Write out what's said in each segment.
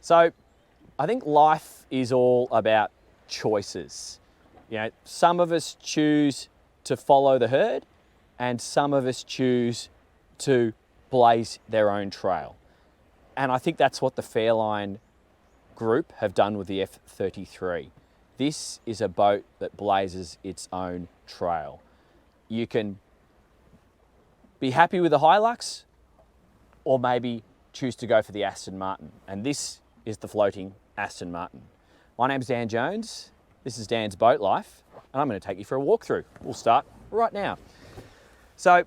So I think life is all about choices. You know, some of us choose to follow the herd and some of us choose to blaze their own trail. And I think that's what the Fairline group have done with the F-33. This is a boat that blazes its own trail. You can be happy with the Hilux or maybe choose to go for the Aston Martin. And this is the floating Aston Martin. My name's Dan Jones. This is Dan's Boat Life, and I'm going to take you for a walkthrough. We'll start right now. So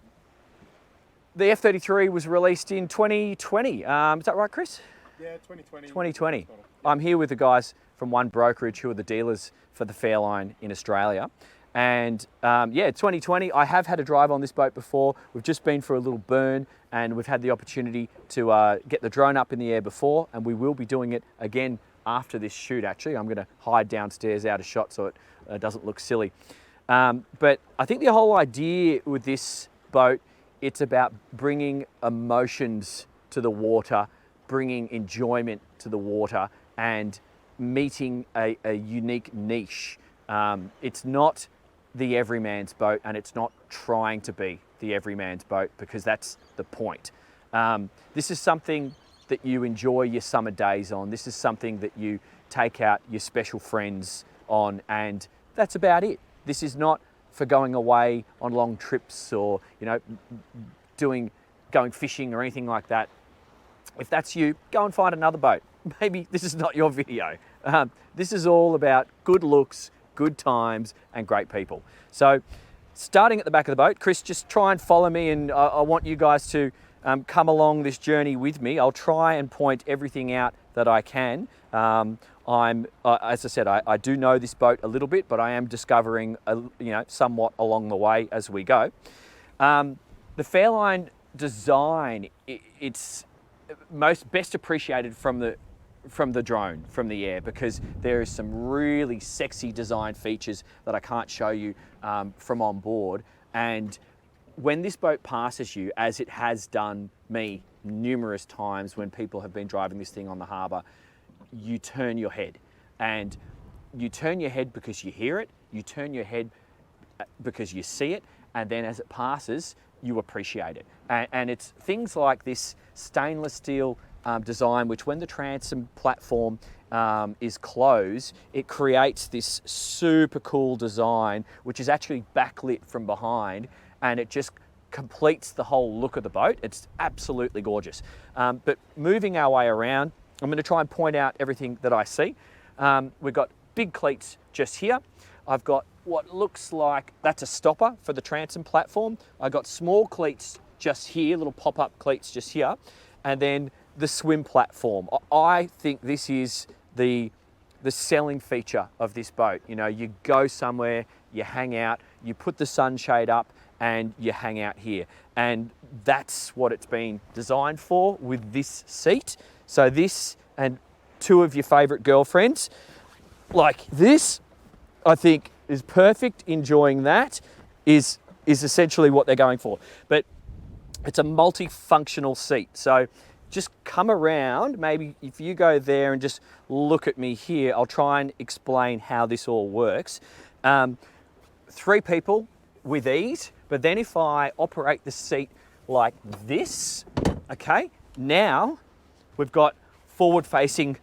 the F-33 was released in 2020. Is that right, Chris? Yeah, 2020. 2020. I'm here with the guys from One Brokerage, who are the dealers for the Fairline in Australia. And yeah, 2020, I have had a drive on this boat before. We've just been for a little burn and we've had the opportunity to get the drone up in the air before, and we will be doing it again after this shoot actually. I'm gonna hide downstairs out of shot so it doesn't look silly. But I think the whole idea with this boat, it's about bringing emotions to the water, bringing enjoyment to the water, and meeting a unique niche. It's not the everyman's boat, and it's not trying to be the everyman's boat, because that's the point. This is something that you enjoy your summer days on. This is something that you take out your special friends on, and that's about it. This is not for going away on long trips or, you know, going fishing or anything like that. If that's you, go and find another boat. Maybe this is not your video. This is all about good looks, good times, and great people. So starting at the back of the boat, Chris, just try and follow me, and I want you guys to come along this journey with me. I'll try and point everything out that I can. As I said, I do know this boat a little bit, but I am discovering, somewhat along the way as we go. The Fairline design, it's best appreciated from the drone, from the air, because there is some really sexy design features that I can't show you from on board. And when this boat passes you, as it has done me numerous times when people have been driving this thing on the harbour, you turn your head. And you turn your head because you hear it, you turn your head because you see it, and then as it passes, you appreciate it. And it's things like this stainless steel design, which when the transom platform is closed, it creates this super cool design, which is actually backlit from behind, and it just completes the whole look of the boat. It's absolutely gorgeous. But moving our way around, I'm going to try and point out everything that I see. We've got big cleats just here. I've got what looks like, that's a stopper for the transom platform. I've got small cleats just here, little pop-up cleats just here, and then the swim platform. I think this is the selling feature of this boat. You know, you go somewhere, you hang out, you put the sunshade up, and you hang out here. And that's what it's been designed for with this seat. So this and two of your favorite girlfriends, like this, I think is perfect. Enjoying that is essentially what they're going for. But it's a multifunctional seat. So just come around, maybe if you go there and just look at me here, I'll try and explain how this all works. 3 people with ease, but then if I operate the seat like this, okay, now we've got forward-facing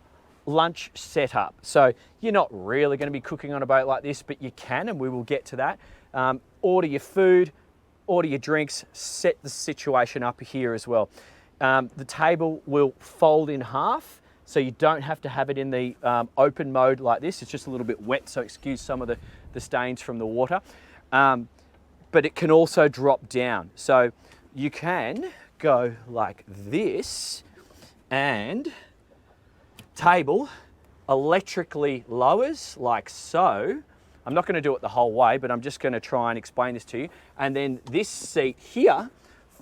lunch setup. So you're not really going to be cooking on a boat like this, but you can, and we will get to that. Order your food, order your drinks, set the situation up here as well. The table will fold in half, so you don't have to have it in the open mode like this. It's just a little bit wet, so excuse some of the stains from the water. But it can also drop down. So you can go like this, and table electrically lowers like so. I'm not going to do it the whole way, but I'm just going to try and explain this to you. And then this seat here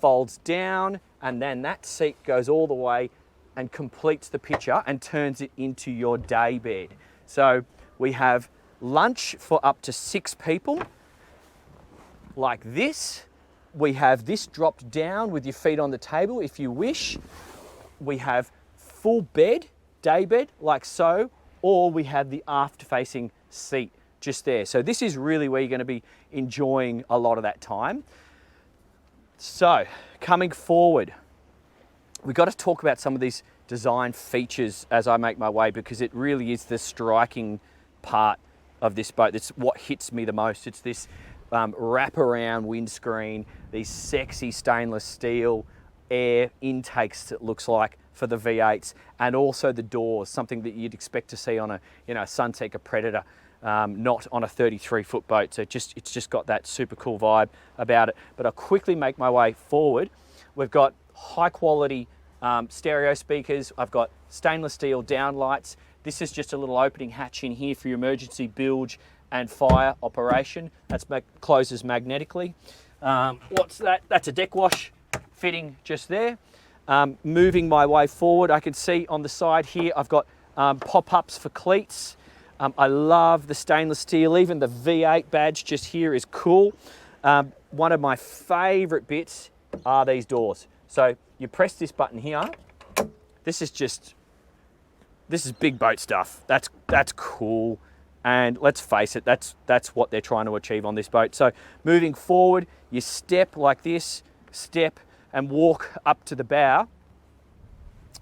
folds down, and then that seat goes all the way and completes the picture and turns it into your day bed. So we have lunch for up to 6 people like this. We have this dropped down with your feet on the table if you wish. We have full bed day bed like so, or we have the aft facing seat just there. So this is really where you're going to be enjoying a lot of that time. So coming forward, we've got to talk about some of these design features as I make my way, because it really is the striking part of this boat. That's what hits me the most. It's this wraparound windscreen, these sexy stainless steel air intakes, it looks like, for the V8s, and also the doors, something that you'd expect to see on a Sunseeker Predator, not on a 33-foot boat. So it's just got that super cool vibe about it. But I'll quickly make my way forward. We've got high quality stereo speakers. I've got stainless steel downlights. This is just a little opening hatch in here for your emergency bilge and fire operation. That's closes magnetically. What's that? That's a deck wash fitting just there. Moving my way forward, I can see on the side here, I've got pop-ups for cleats. I love the stainless steel. Even the V8 badge just here is cool. One of my favorite bits are these doors. So you press this button here. This is big boat stuff. That's cool. And let's face it, that's what they're trying to achieve on this boat. So moving forward, you step like this, step, and walk up to the bow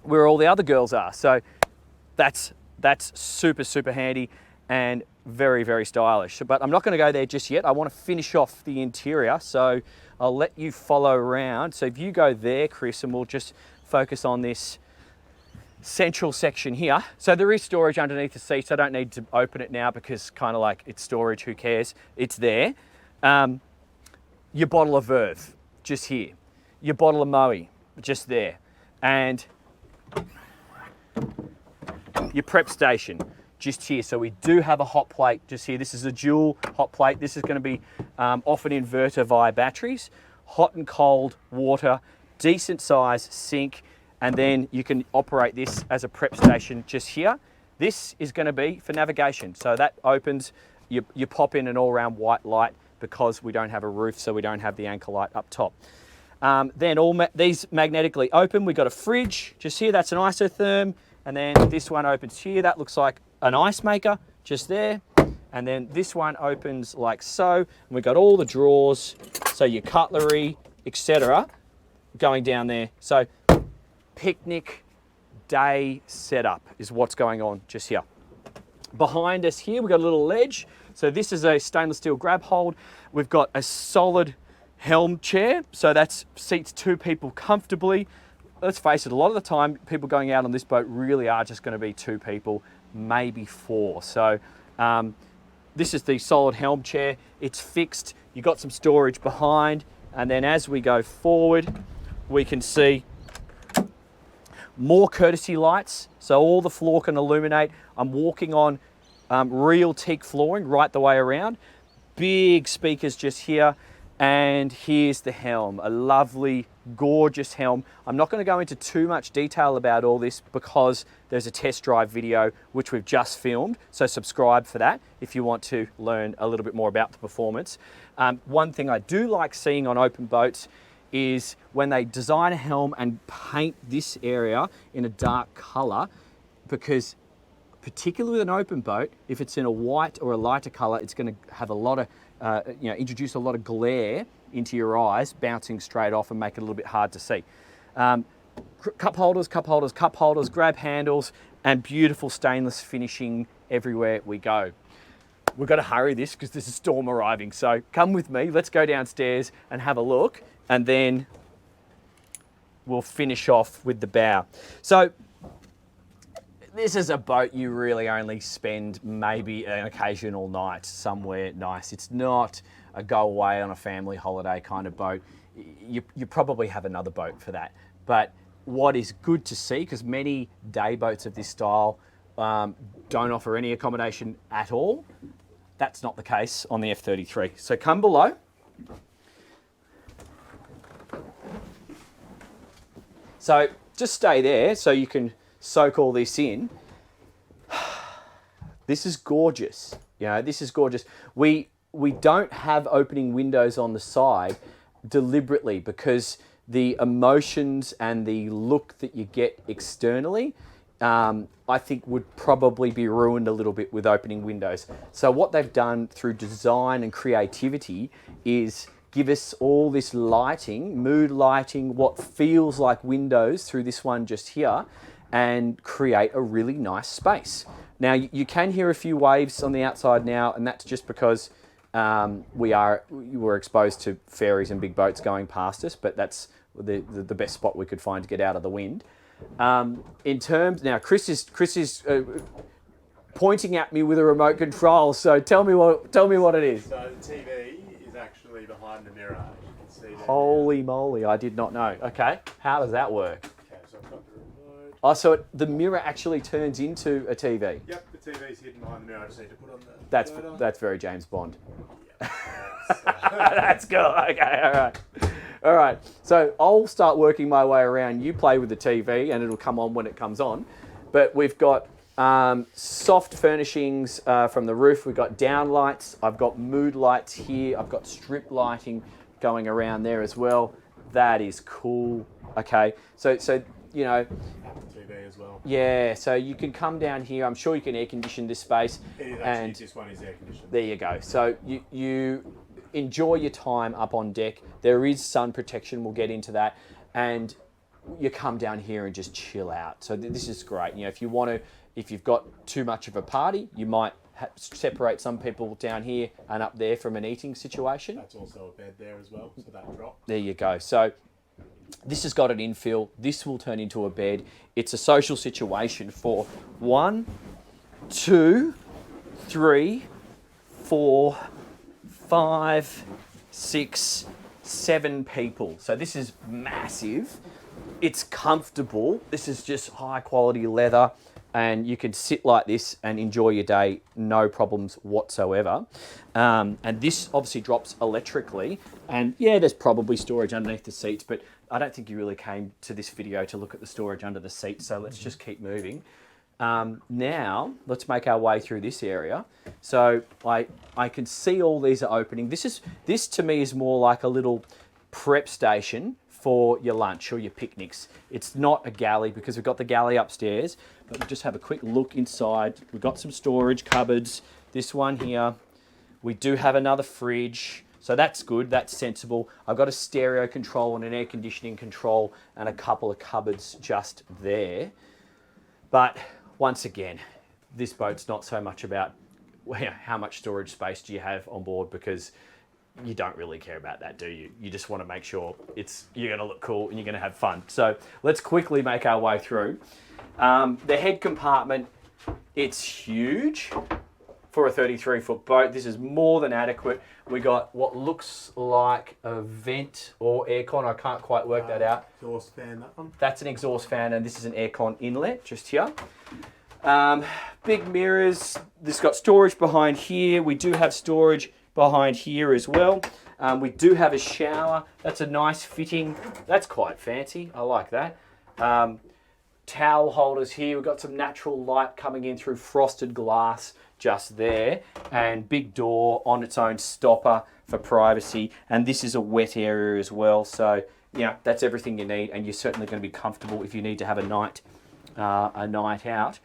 where all the other girls are. So that's super, super handy and very, very stylish. But I'm not going to go there just yet. I want to finish off the interior, so I'll let you follow around. So if you go there, Chris, and we'll just focus on this central section here. So there is storage underneath the seats. I don't need to open it now because kind of like it's storage, who cares? It's there. Your bottle of Verve, just here. Your bottle of Moe, just there. And your prep station, just here. So we do have a hot plate just here. This is a dual hot plate. This is going to be off an inverter via batteries. Hot and cold water, decent size sink, and then you can operate this as a prep station just here. This is going to be for navigation. So that opens, you pop in an all-round white light because we don't have a roof, so we don't have the anchor light up top. Then these magnetically open. We've got a fridge just here. That's an isotherm. And then this one opens here. That looks like an ice maker just there. And then this one opens like so. And we've got all the drawers, so your cutlery, etc., going down there. So picnic day setup is what's going on just here. Behind us here, we've got a little ledge. So this is a stainless steel grab hold. We've got a solid helm chair, so that seats two people comfortably. Let's face it, a lot of the time, people going out on this boat really are just going to be two people, maybe four. So this is the solid helm chair. It's fixed. You've got some storage behind, and then as we go forward, we can see more courtesy lights, so all the floor can illuminate. I'm walking on real teak flooring right the way around. Big speakers just here. And here's the helm, a lovely, gorgeous helm. I'm not going to go into too much detail about all this because there's a test drive video which we've just filmed, so subscribe for that if you want to learn a little bit more about the performance. One thing I do like seeing on open boats is when they design a helm and paint this area in a dark color, because particularly with an open boat, if it's in a white or a lighter color, it's going to have a lot of introduce a lot of glare into your eyes, bouncing straight off and make it a little bit hard to see. Cup holders, grab handles, and beautiful stainless finishing everywhere we go. We've got to hurry this because there's a storm arriving. So come with me, let's go downstairs and have a look, and then we'll finish off with the bow. So this is a boat you really only spend maybe an occasional night somewhere nice. It's not a go away on a family holiday kind of boat. You probably have another boat for that. But what is good to see, because many day boats of this style don't offer any accommodation at all, that's not the case on the F-33. So come below. So just stay there so you can soak all this in. This is gorgeous. You know, this is gorgeous. We don't have opening windows on the side deliberately because the emotions and the look that you get externally on I think would probably be ruined a little bit with opening windows. So what they've done through design and creativity is give us all this lighting, mood lighting, what feels like windows through this one just here, and create a really nice space. Now you can hear a few waves on the outside now, and that's just because we're exposed to ferries and big boats going past us, but that's the best spot we could find to get out of the wind. In terms now, Chris is pointing at me with a remote control. So tell me what it is. So the TV is actually behind the mirror. As you can see. Holy moly! I did not know. Okay, how does that work? Okay, so I've got the remote. Oh, so the mirror actually turns into a TV. Yep, the TV's hidden behind the mirror. I just need to put on the. That's very James Bond. Yep. That's cool. Okay, all right. So I'll start working my way around. You play with the TV, and it'll come on when it comes on. But we've got soft furnishings from the roof. We've got down lights. I've got mood lights here. I've got strip lighting going around there as well. That is cool. Okay. So you know. TV as well. Yeah. So you can come down here. I'm sure you can air condition this space. It is actually, this one is air conditioned. There you go. So you enjoy your time up on deck. There is sun protection. We'll get into that. And you come down here and just chill out. So this is great. You know, if you've got too much of a party, you might separate some people down here and up there from an eating situation. That's also a bed there as well, so that drops. There you go. So this has got an infill. This will turn into a bed. It's a social situation for 1, 2, 3, 4, 5, 6, 7 people. So this is massive. It's comfortable. This is just high quality leather, and you can sit like this and enjoy your day, no problems whatsoever. And this obviously drops electrically, and yeah, there's probably storage underneath the seats, but I don't think you really came to this video to look at the storage under the seats, so let's just keep moving. Now, let's make our way through this area. So I can see all these are opening. This to me is more like a little prep station for your lunch or your picnics. It's not a galley because we've got the galley upstairs, but we'll just have a quick look inside. We've got some storage cupboards. This one here. We do have another fridge, so that's good, that's sensible. I've got a stereo control and an air conditioning control and a couple of cupboards just there. But once again, this boat's not so much about how much storage space do you have on board, because you don't really care about that, do you? You just want to make sure you're going to look cool and you're going to have fun. So let's quickly make our way through. The head compartment, it's huge for a 33-foot boat. This is more than adequate. We got what looks like a vent or aircon. I can't quite work that out. Exhaust fan, that one. That's an exhaust fan, and this is an aircon inlet just here. Big mirrors. This got storage behind here. We do have storage behind here as well. We do have a shower. That's a nice fitting. That's quite fancy. I like that. Towel holders here. We've got some natural light coming in through frosted glass just there, and big door on its own stopper for privacy. And this is a wet area as well. So yeah, that's everything you need, and you're certainly going to be comfortable if you need to have a night out.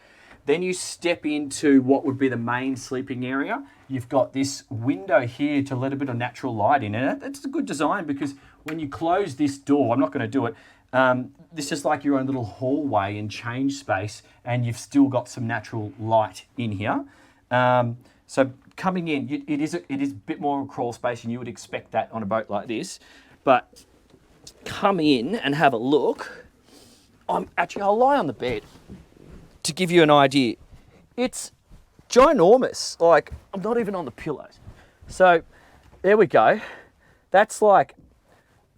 Then you step into what would be the main sleeping area. You've got this window here to let a bit of natural light in, and it's a good design because when you close this door, I'm not going to do it, this is like your own little hallway and change space, and you've still got some natural light in here. So coming in, it is a bit more of a crawl space, and you would expect that on a boat like this. But come in and have a look. I'll lie on the bed to give you an idea. It's ginormous. Like, I'm not even on the pillows. So there we go. That's like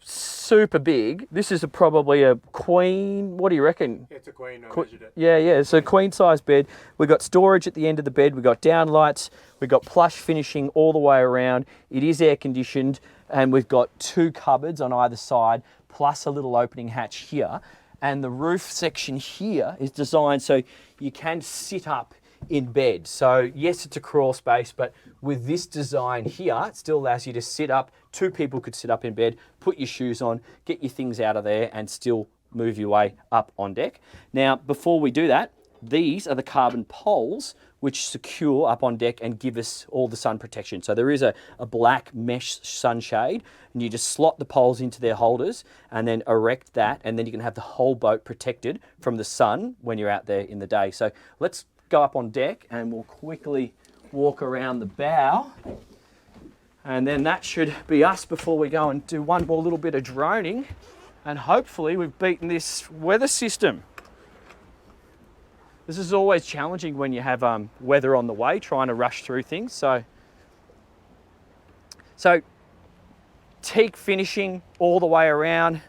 super big. This is probably a queen. What do you reckon? It's a queen. I measured it. Yeah. It's a queen size bed. We've got storage at the end of the bed. We've got down lights. We've got plush finishing all the way around. It is air conditioned, and we've got 2 cupboards on either side, plus a little opening hatch here. And the roof section here is designed so you can sit up in bed. So yes, it's a crawl space, but with this design here, it still allows you to sit up. 2 people could sit up in bed, put your shoes on, get your things out of there, and still move your way up on deck. Now, before we do that, these are the carbon poles which secure up on deck and give us all the sun protection. So there is a black mesh sunshade, and you just slot the poles into their holders and then erect that, and then you can have the whole boat protected from the sun when you're out there in the day. So let's go up on deck and we'll quickly walk around the bow, and then that should be us before we go and do one more little bit of droning, and hopefully we've beaten this weather system. This is always challenging when you have weather on the way, trying to rush through things. So teak finishing all the way around.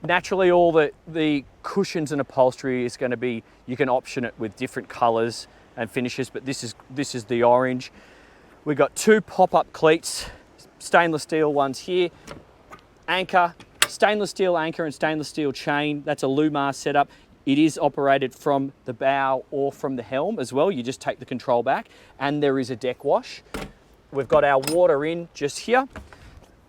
Naturally, all the cushions and upholstery is going to be, you can option it with different colours and finishes, but this is the orange. We've got 2 pop-up cleats, stainless steel ones here, anchor, stainless steel anchor and stainless steel chain. That's a Lumar setup. It is operated from the bow or from the helm as well. You just take the control back, and there is a deck wash. We've got our water in just here.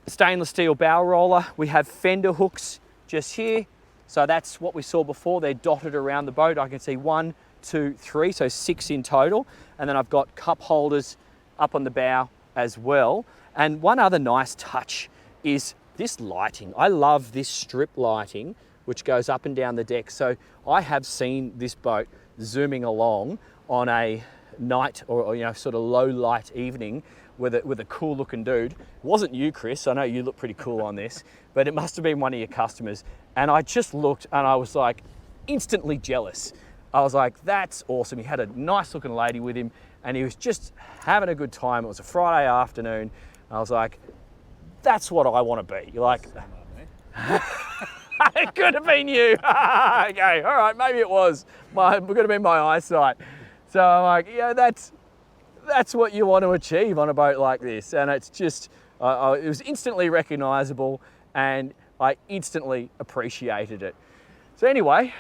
Stainless steel bow roller. We have fender hooks just here. So that's what we saw before. They're dotted around the boat. I can see 1, 2, 3, so 6 in total. And then I've got cup holders up on the bow as well. And one other nice touch is this lighting. I love this strip lighting which goes up and down the deck. So I have seen this boat zooming along on a night or sort of low light evening with a cool looking dude. It wasn't you, Chris. I know you look pretty cool on this, but it must have been one of your customers. And I just looked and I was like instantly jealous. I was like, that's awesome. He had a nice looking lady with him and he was just having a good time. It was a Friday afternoon. I was like, that's what I want to be. You're like, it could have been you. Okay, all right, maybe it was. It could have been my eyesight. So I'm like, yeah, that's what you want to achieve on a boat like this. And it's just, it was instantly recognisable and I instantly appreciated it. So anyway,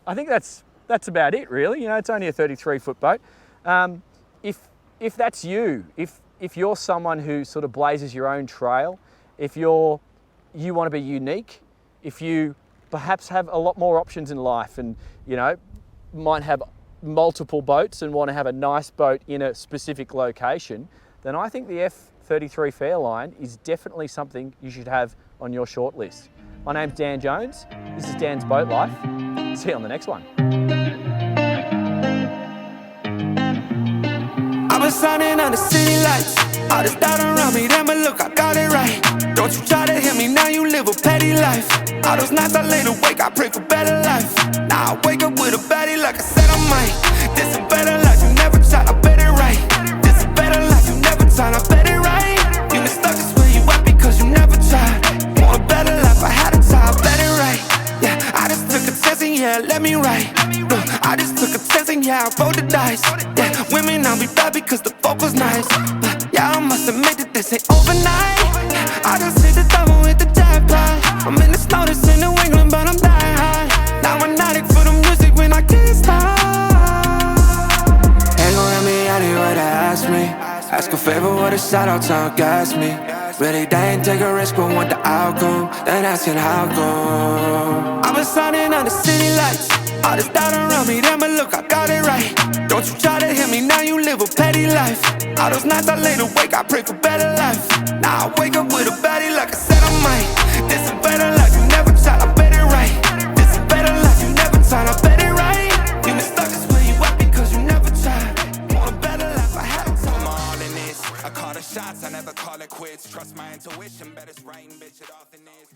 I think that's about it really. It's only a 33-foot boat. If that's you, if you're someone who sort of blazes your own trail, if you want to be unique, if you perhaps have a lot more options in life and, might have multiple boats and want to have a nice boat in a specific location, then I think the F-33 Fairline is definitely something you should have on your shortlist. My name's Dan Jones. This is Dan's Boat Life. See you on the next one. I've been signing on the city lights. All this doubt around me, then but look, I got it right. Don't you try to hit me, now you live a petty life. All those nights I lay awake, I pray for better life. Now I wake up with a baddie like I said I might. This a better life, you never tried, I bet it right. This a better life, you never tried, I bet it right. You been stuck is where you at because you never tried. Want a better life, I had a try, I bet it right. Yeah, I just took a chance and yeah, let me right. Look, I just took a chance and yeah, I rolled the dice. Yeah, women I'll be bad because the fuck was nice. Yeah, I must admit that this ain't overnight. I just hit the double with the jackpot. I'm in the snow, this in New England, but I'm dying high. Now I'm nautic for the music when I can't stop. Ain't gon' let me out here, what they ask me. Ask a favor, what a shout out to gas me. Really, they ain't take a risk, but want the outcome. Then asking how come. I've been signing on the city lights. All this doubt around me, then but look, I got it right. Don't you try to hit me, now you live a petty life. All those nights I lay awake, I pray for better life. Now I wake up with a baddie like I said I might. This a better life, you never tried, I bet it right. This a better life, you never tried, I bet it right. You been stuck is where you at because you never tried. Want a better life, I had to I'm all in this. I call the shots, I never call it quits. Trust my intuition, bet it's right, bitch, it often is.